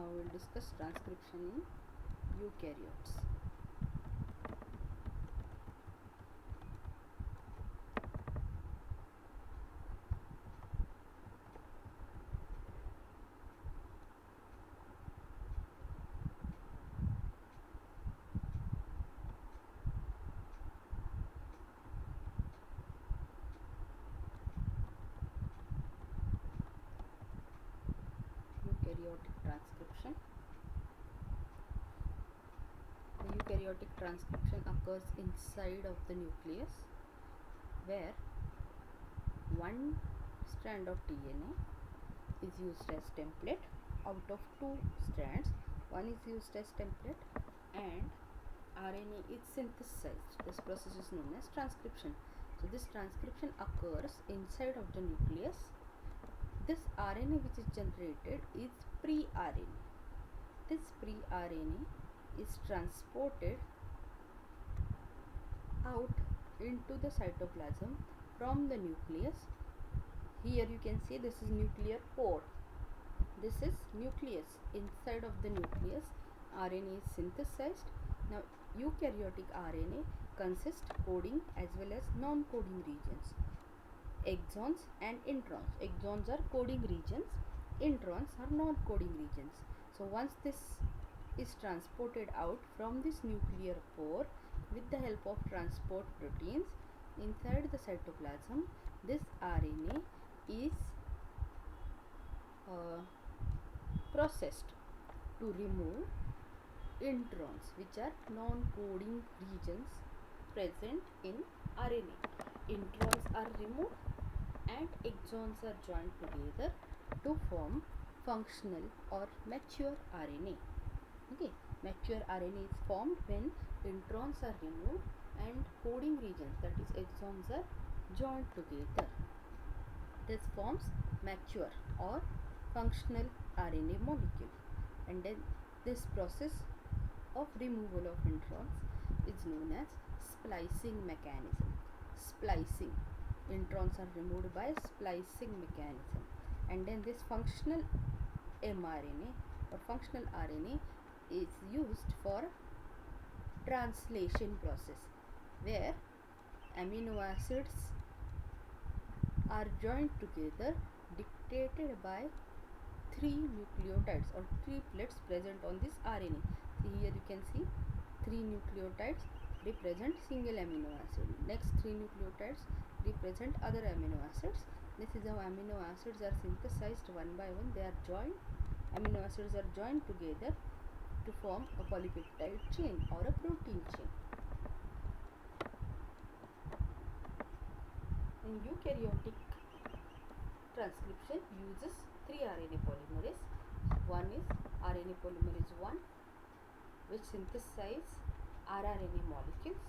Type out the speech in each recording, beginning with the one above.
Now we will discuss transcription in eukaryotes. Eukaryotic transcription. The eukaryotic transcription occurs inside of the nucleus, where one strand of DNA is used as template out of two strands. One is used as template and RNA is synthesized. This process is known as transcription. So this transcription occurs inside of the nucleus. This RNA which is generated is pre-RNA. This pre-RNA is transported out into the cytoplasm from the nucleus. Here you can see this is nuclear pore. This is nucleus. Inside of the nucleus, RNA is synthesized. Now eukaryotic RNA consists coding as well as non-coding regions. Exons and introns. Exons are coding regions, introns are non-coding regions. So once this is transported out from this nuclear pore with the help of transport proteins inside the cytoplasm, this RNA is processed to remove introns, which are non-coding regions present in RNA. Introns are removed and exons are joined together to form functional or mature RNA. Okay, mature RNA is formed when introns are removed and coding regions, that is exons, are joined together. This forms mature or functional RNA molecule, and then this process of removal of introns is known as splicing mechanism. Splicing, introns are removed by splicing mechanism, and then this functional mRNA or functional RNA is used for translation process, where amino acids are joined together dictated by three nucleotides or triplets present on this RNA. So here you can see three nucleotides represent single amino acid. Next three nucleotides represent other amino acids. This is how amino acids are synthesized one by one. They are joined. Amino acids are joined together to form a polypeptide chain or a protein chain. In eukaryotic transcription uses three RNA polymerase. One is RNA polymerase 1, which synthesize rRNA molecules.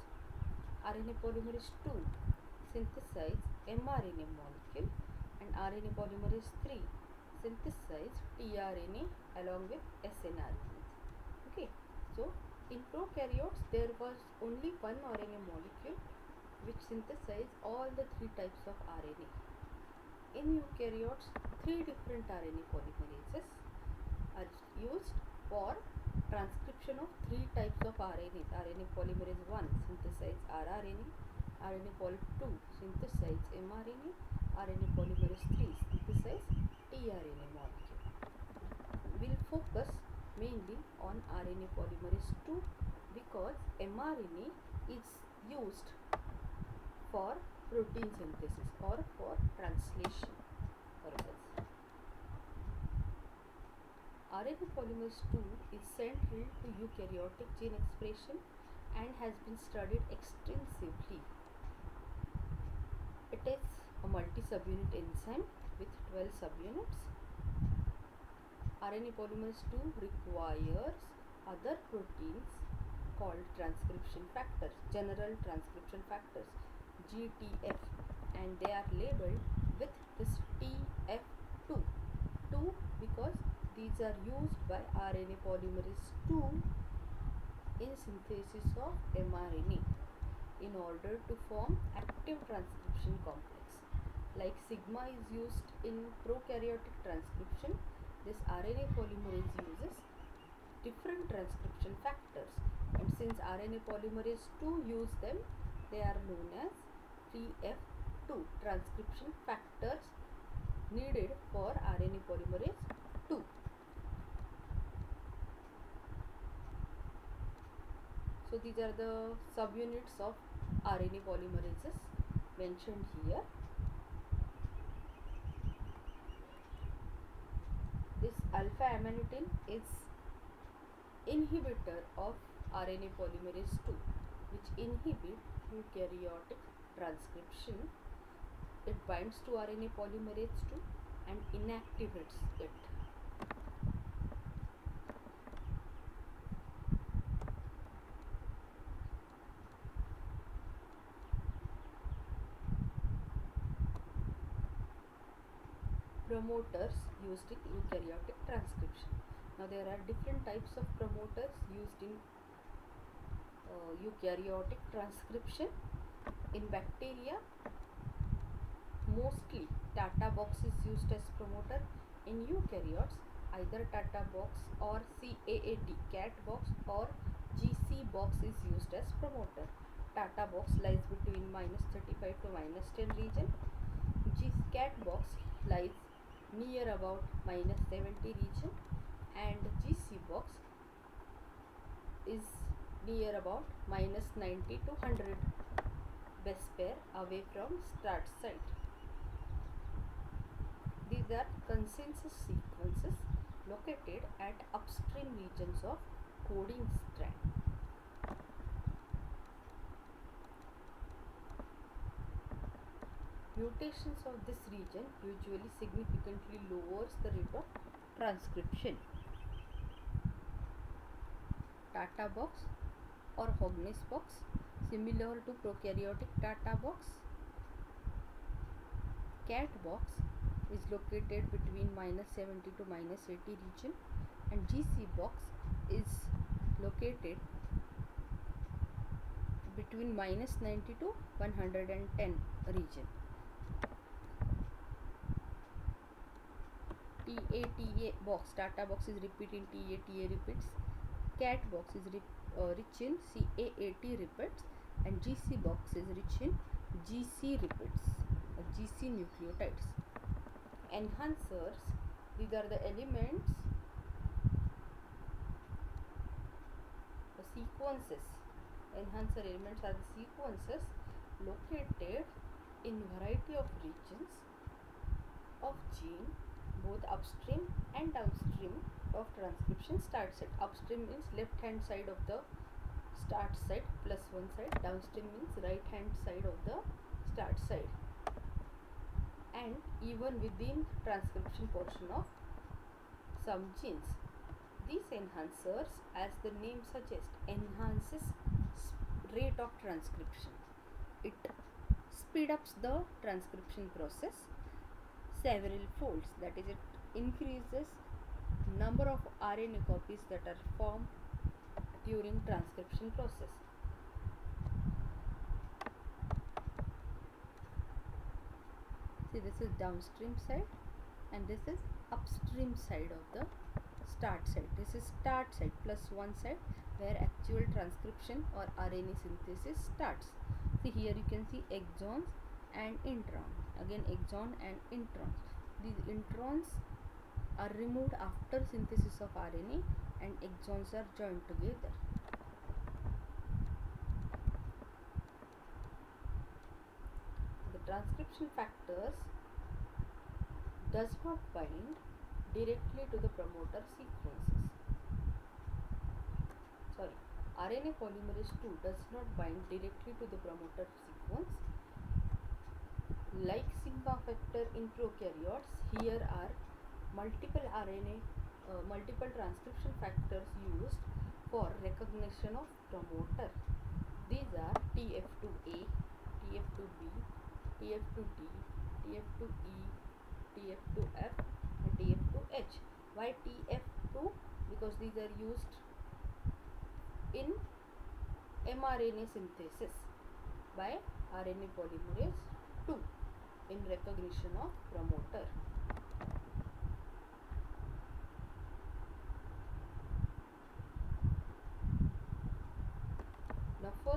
RNA polymerase 2 synthesize mRNA molecule, and RNA polymerase 3 synthesize tRNA along with snRNA. Okay, so in prokaryotes there was only one RNA molecule which synthesize all the three types of RNA. In eukaryotes, three different RNA polymerases are used for transcription of three types of RNA. RNA polymerase 1 synthesize rRNA, RNA poly 2 synthesize mRNA, RNA polymerase 3 synthesize tRNA molecule. We will focus mainly on RNA polymerase 2 because mRNA is used for protein synthesis or for translation purpose. RNA polymerase 2 is central to eukaryotic gene expression and has been studied extensively. It is a multi-subunit enzyme with 12 subunits. RNA polymerase 2 requires other proteins called transcription factors, general transcription factors, GTF, and they are labeled with this TF2. 2 because these are used by RNA polymerase 2 in synthesis of mRNA in order to form active transcription complex. Like sigma is used in prokaryotic transcription This RNA polymerase uses different transcription factors, and since RNA polymerase 2 use them, they are known as TF2 transcription factors needed for RNA polymerase 2. So these are the subunits of RNA polymerases mentioned here. This alpha amanitin is inhibitor of RNA polymerase 2, which inhibit eukaryotic transcription. It binds to RNA polymerase 2 and inactivates it. Promoters used in eukaryotic transcription. Now there are different types of promoters used in eukaryotic transcription. In bacteria, mostly Tata box is used as promoter. In eukaryotes, either Tata box or CAAT cat box or GC box is used as promoter. Tata box lies between -35 to -10 region. cat box lies near about -70 region, and GC box is near about -90 to 100 base pair away from start site. These are consensus sequences located at upstream regions of coding strand. Mutations of this region usually significantly lowers the rate of transcription. Tata box or Hogness box, similar to prokaryotic Tata box. Cat box is located between -70 to -80 region, and GC box is located between -90 to 110 region. TA box, Tata box is repeat in TA repeats. Cat box is rich in CAAT repeats, and GC box is rich in GC repeats, GC nucleotides. Enhancers, these are the elements, the sequences. Enhancer elements are the sequences located in variety of regions of gene, both upstream and downstream of transcription start site. Upstream means left hand side of the start site plus one side, downstream means right hand side of the start site, and even within transcription portion of some genes. These enhancers, as the name suggests, enhances rate of transcription. It speed ups the transcription process several folds, that is, it increases number of RNA copies that are formed during transcription process. See, this is downstream side and this is upstream side of the start site. This is start site plus one side where actual transcription or RNA synthesis starts. See, here you can see exons and introns. Again, exon and introns. These introns are removed after synthesis of RNA and exons are joined together. The transcription factors does not bind directly to the promoter sequences. RNA polymerase 2 does not bind directly to the promoter sequence. Like sigma factor in prokaryotes, here are multiple transcription factors used for recognition of promoter. These are TF2A, TF2B, TF2D, TF2E, TF2F and TF2H. Why TF2? Because these are used in mRNA synthesis by RNA polymerase 2 in recognition of promoter.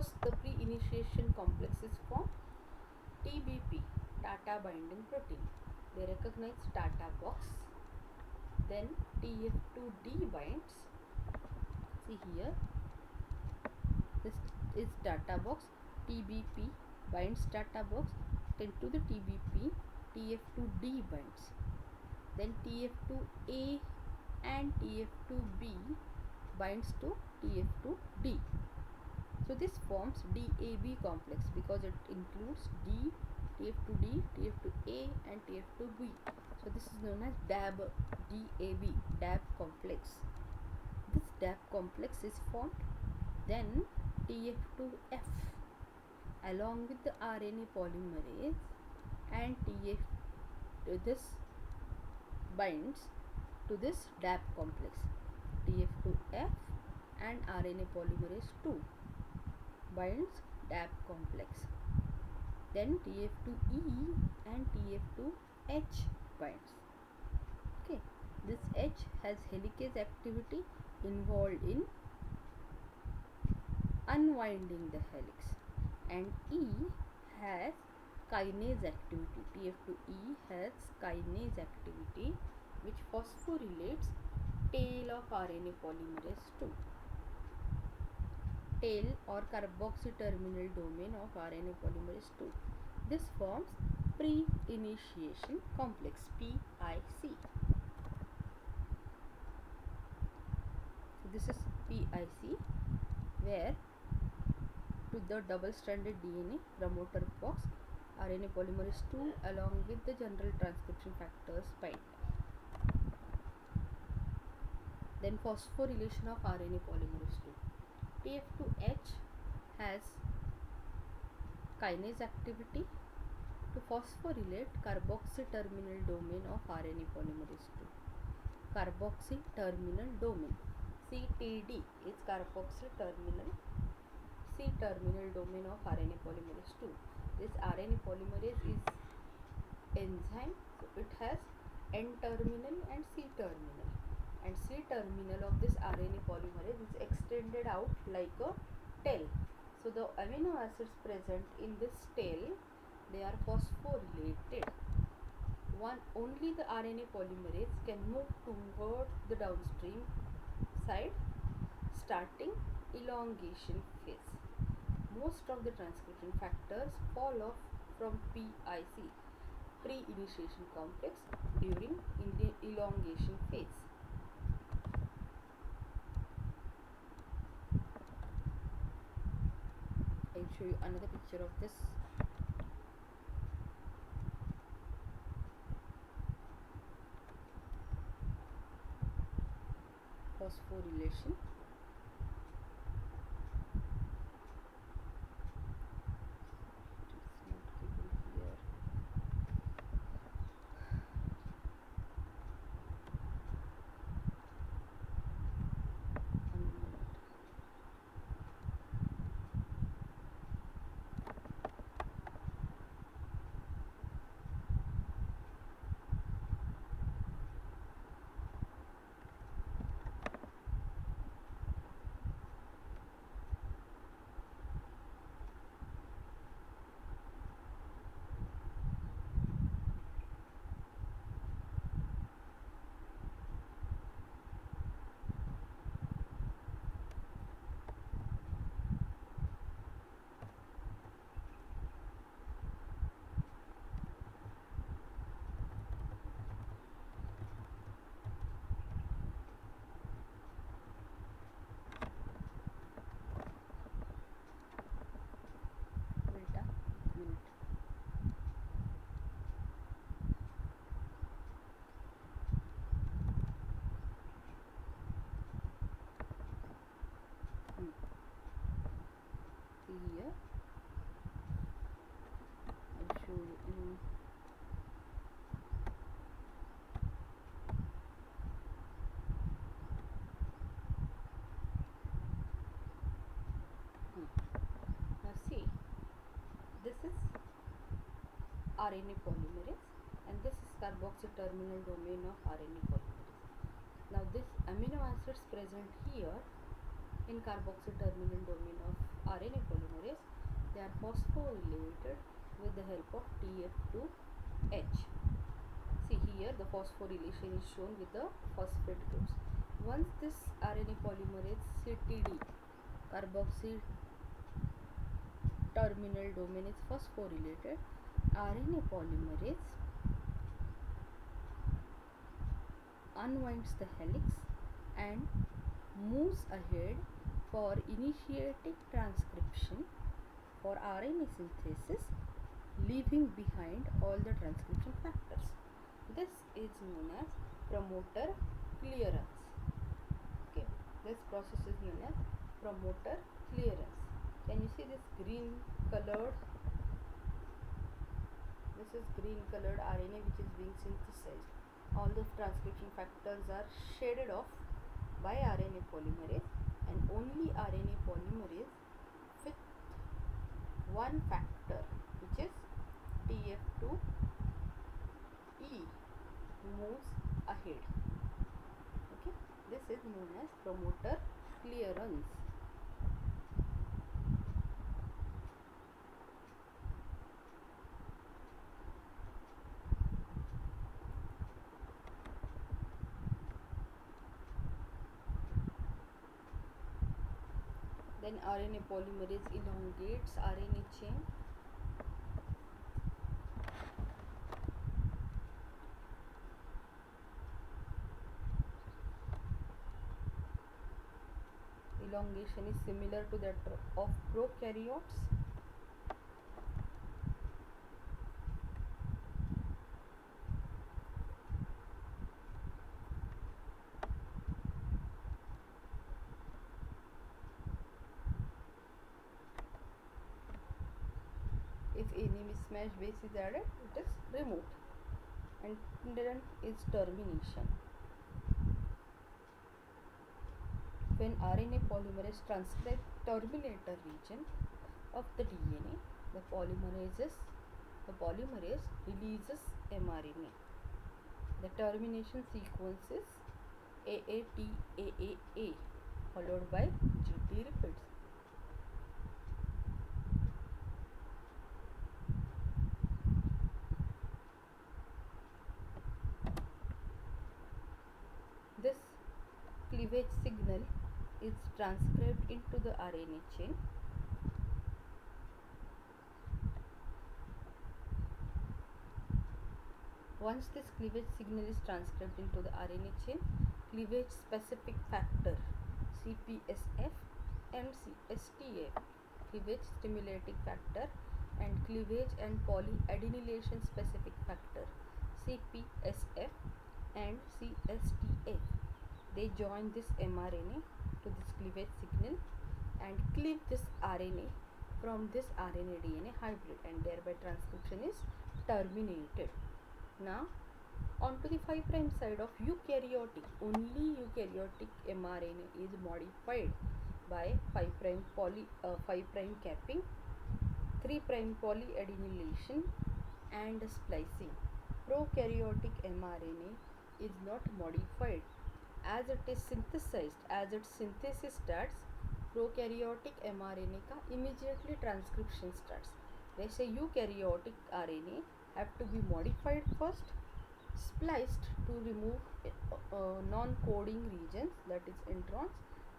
First, the pre-initiation complex is formed. TBP, Tata binding protein. They recognize Tata box. Then TF2D binds. See here, this is Tata box. TBP binds Tata box. Then to the TBP, TF2D binds. Then TF2A and TF2B binds to TF2D. So this forms DAB complex because it includes D, TF2D, TF2A and TF2B. So this is known as DAB complex. This DAB complex is formed. Then TF2F along with the RNA polymerase and this binds to this DAB complex. TF2F and RNA polymerase 2 binds DAB complex. Then TF2E and TF2H binds. Okay, this H has helicase activity involved in unwinding the helix, and E has kinase activity. TF2E has kinase activity which phosphorylates tail of RNA polymerase 2. Tail or carboxy terminal domain of RNA polymerase 2. This forms pre-initiation complex, PIC. This is PIC, where to the double-stranded DNA promoter box RNA polymerase 2 along with the general transcription factors bind. Then phosphorylation of RNA polymerase 2. TF2H has kinase activity to phosphorylate carboxy terminal domain of RNA polymerase 2. Carboxy terminal domain, CTD, is carboxy terminal C-terminal domain of RNA polymerase 2. This RNA polymerase is enzyme, so it has N-terminal and C-terminal. And C-terminal of this RNA polymerase is extended out like a tail. So the amino acids present in this tail, they are phosphorylated. Only the RNA polymerase can move towards the downstream side, starting elongation phase. Most of the transcription factors fall off from PIC, pre-initiation complex, during the elongation phase. I will show you another picture of this. Phosphorylation. Here I'll show you. Now see, this is RNA polymerase and this is carboxy terminal domain of RNA polymerase. Now this amino acids present here in carboxy terminal domain of RNA polymerase, they are phosphorylated with the help of TF2H. See here, the phosphorylation is shown with the phosphate groups. Once this RNA polymerase CTD, carboxy terminal domain, is phosphorylated, RNA polymerase unwinds the helix and moves ahead for initiating transcription for RNA synthesis, leaving behind all the transcription factors. This is known as promoter clearance. Okay, this process is known as promoter clearance. Can you see this green colored? This is green colored RNA which is being synthesized. All the transcription factors are shaded off by RNA polymerase, and only RNA polymerase with one factor, which is TF2E, moves ahead. Okay, this is known as promoter clearance. Then RNA polymerase elongates RNA chain. Elongation is similar to that of prokaryotes. If any mismatch base is added, it is removed. And then is termination. When RNA polymerase transcribes terminator region of the DNA, the polymerase releases mRNA. The termination sequence is AAT AAA followed by GT repeats. This cleavage signal is transcribed into the RNA chain. Once this cleavage signal is transcribed into the RNA chain, cleavage specific factor CPSF and CSTA, cleavage stimulating factor, and cleavage and polyadenylation specific factor CPSF and CSTA, they join this mRNA to this cleavage signal and cleave this RNA from this RNA DNA hybrid, and thereby transcription is terminated. Now on to the 5' side of eukaryotic, only eukaryotic mRNA is modified by 5' capping, 3' polyadenylation and splicing. Prokaryotic mRNA is not modified. As it is synthesized, as its synthesis starts, prokaryotic mRNA का immediately transcription starts. वैसे eukaryotic RNA have to be modified first, spliced to remove non-coding regions, that is introns,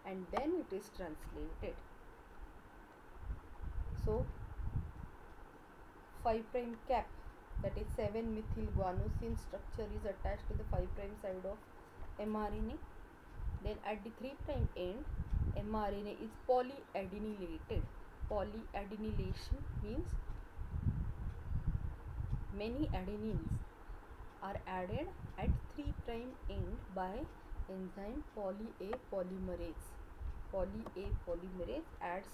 and then it is translated. So 5' cap, that is 7-methyl guanosine structure is attached to the 5' side of mRNA. Then at the 3' end, mRNA is polyadenylated. Polyadenylation means many adenines are added at 3' end by enzyme poly-A polymerase. Poly-A polymerase adds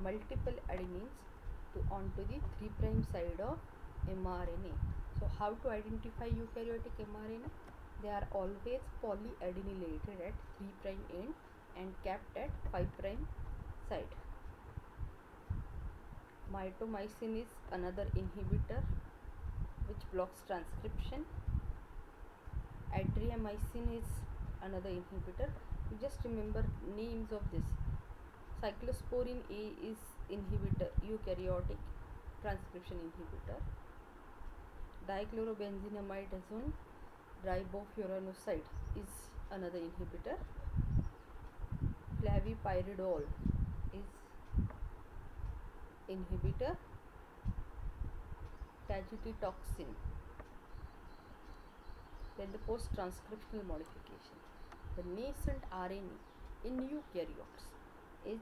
multiple adenines onto the 3' side of mRNA. So how to identify eukaryotic mRNA? They are always polyadenylated at 3' end and capped at 5' side. Mitomycin is another inhibitor which blocks transcription. Adriamycin is another inhibitor. You just remember names of this. Cyclosporin A is inhibitor, eukaryotic transcription inhibitor. Dichlorobenzenamide azone ribofuranoside is another inhibitor. Flavipyridol is inhibitor. Tagitoxin. Then the post-transcriptional modification. The nascent RNA in eukaryotes is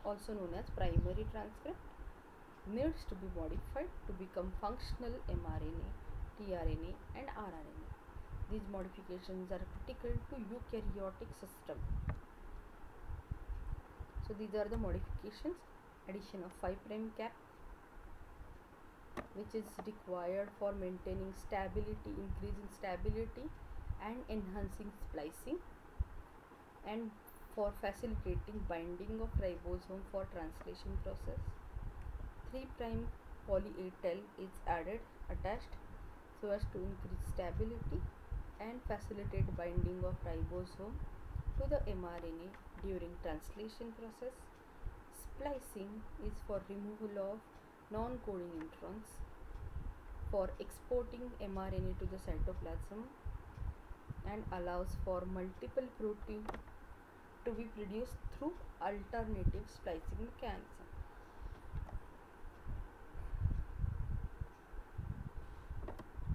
also known as primary transcript, needs to be modified to become functional mRNA, tRNA and rRNA. These modifications are critical to eukaryotic system. So these are the modifications: addition of 5' cap, which is required for maintaining stability, increasing stability and enhancing splicing, and for facilitating binding of ribosome for translation process. 3' poly A tail is attached so as to increase stability and facilitate binding of ribosome to the mRNA during translation process. Splicing is for removal of non-coding introns, for exporting mRNA to the cytoplasm, and allows for multiple protein to be produced through alternative splicing mechanism.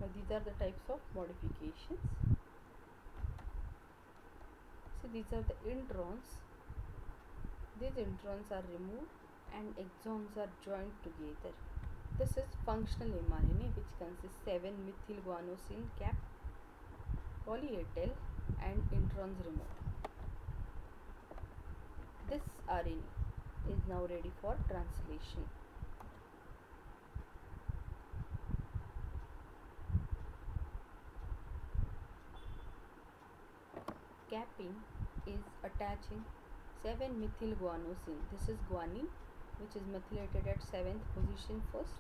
Now these are the types of modifications. So these are the introns. These introns are removed and exons are joined together. This is functional mRNA, which consists 7-methylguanosine cap, poly A tail and introns removed. This RNA is now ready for translation. Capping is attaching 7-methylguanosine. This is guanine, which is methylated at 7th position first,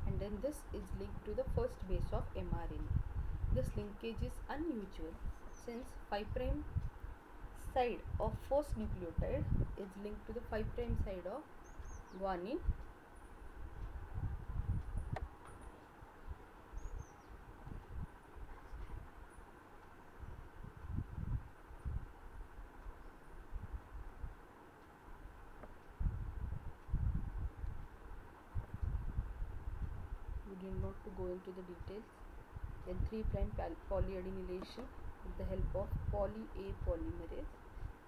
and then this is linked to the first base of mRNA. This linkage is unusual since 5' side of first nucleotide is linked to the 5' side of guanine. We did not to go into the details. Then 3' polyadenylation with the help of poly A polymerase.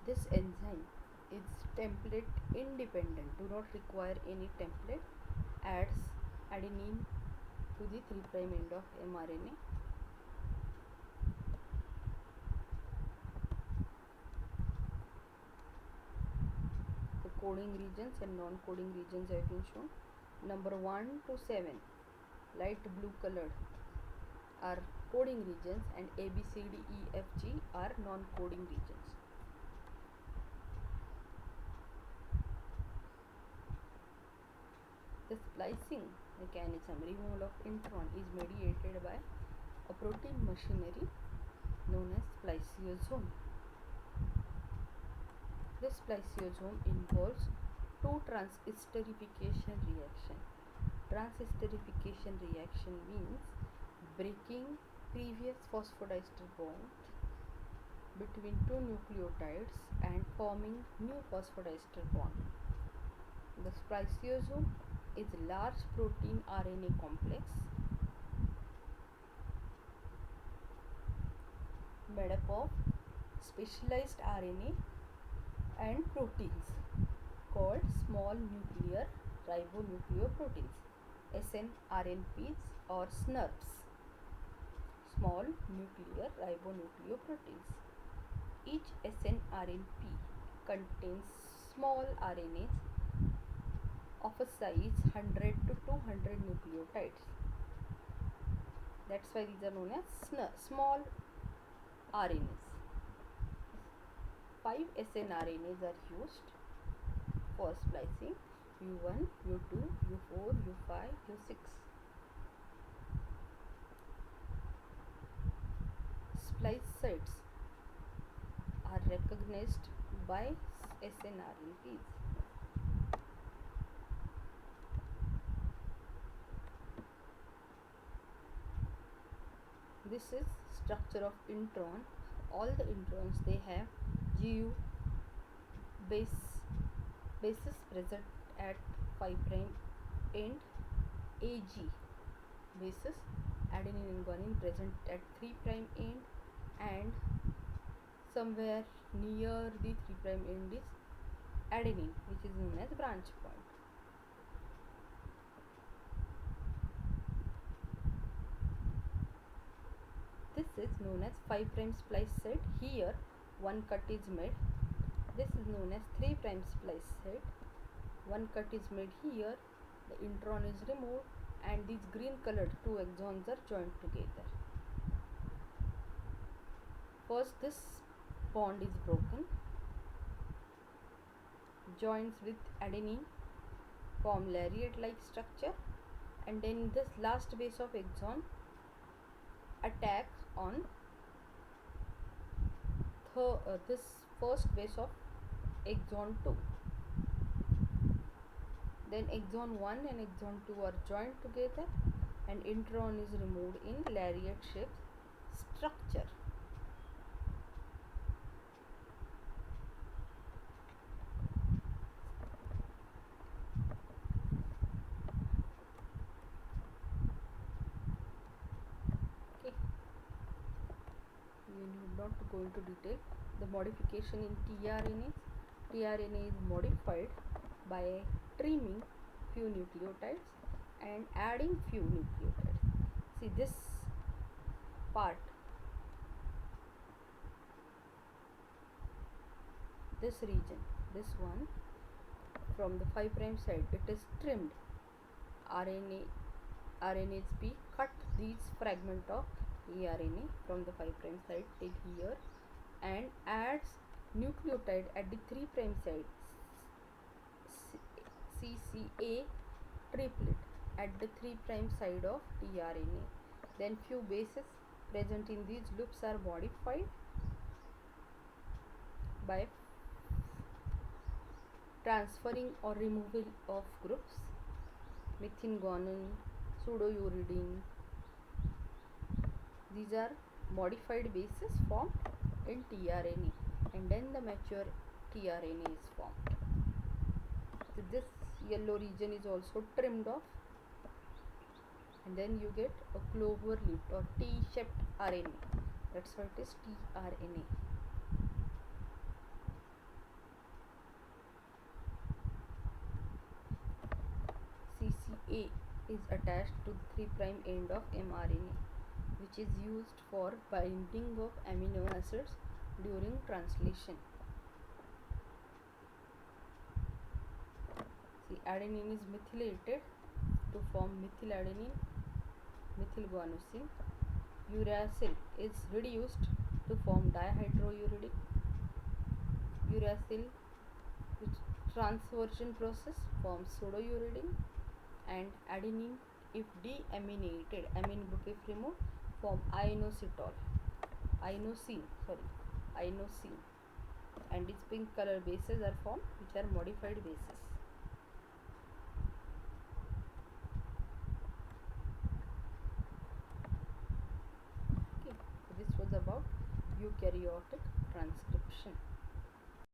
This enzyme is template independent, do not require any template, adds adenine to the 3' end of mRNA. The coding regions and non-coding regions have been shown. Number 1 to 7, light blue colored, are coding regions, and A, B, C, D, E, F, G are non-coding regions. The splicing mechanism, removal of intron, is mediated by a protein machinery known as spliceosome. This spliceosome involves two transesterification reaction. Transesterification reaction means breaking previous phosphodiester bond between two nucleotides and forming new phosphodiester bond. The spliceosome is a large protein RNA complex made up of specialized RNA and proteins called small nuclear ribonucleoproteins, snRNPs or SNRPs, small nuclear ribonucleoproteins. Each snRNP contains small RNAs of a size 100 to 200 nucleotides. That's why these are known as small RNAs. 5 snRNAs are used for splicing: U1, U2, U4, U5, U6. Splice sites are recognized by snRNPs. this is structure of intron. All the introns, they have GU bases present at 5 prime end, AG bases adenine and guanine present at 3 prime end, and somewhere near the 3 prime end is adenine, which is known as branch point. This is known as 5 prime splice site. Here one cut is made. This is known as 3 prime splice site. One cut is made here. The intron is removed and these green colored 2 exons are joined together. First, this bond is broken. Joins with adenine form lariat-like structure, and then this last base of exon attacks on this first base of exon 2. Then exon 1 and exon 2 are joined together and intron is removed in lariat shaped structure. Okay, we need not to go into detail. The modification in tRNA. tRNA is modified by trimming few nucleotides and adding few nucleotides. See this part, this region, this one from the 5 prime side, it is trimmed. RNAsP cut these fragment of tRNA from the 5 prime side till here and adds nucleotide at the 3 prime side, CCA triplet at the 3 prime side of tRNA. Then few bases present in these loops are modified by transferring or removal of groups. Methinguanine, pseudouridine, these are modified bases formed in tRNA, and then the mature tRNA is formed. So this yellow region is also trimmed off, and then you get a clover leaf or T-shaped RNA. That's why it is tRNA. CCA is attached to the 3 prime end of mRNA, which is used for binding of amino acids during translation. See, adenine is methylated to form methyladenine, methylguanosine. Uracil is reduced to form dihydrouridic. Uracil, which transversion process, forms pseudouridine, and adenine, if deaminated, amine group if removed, form inositol, inosine, and its pink color bases are formed, which are modified bases. Okay, so this was about eukaryotic transcription.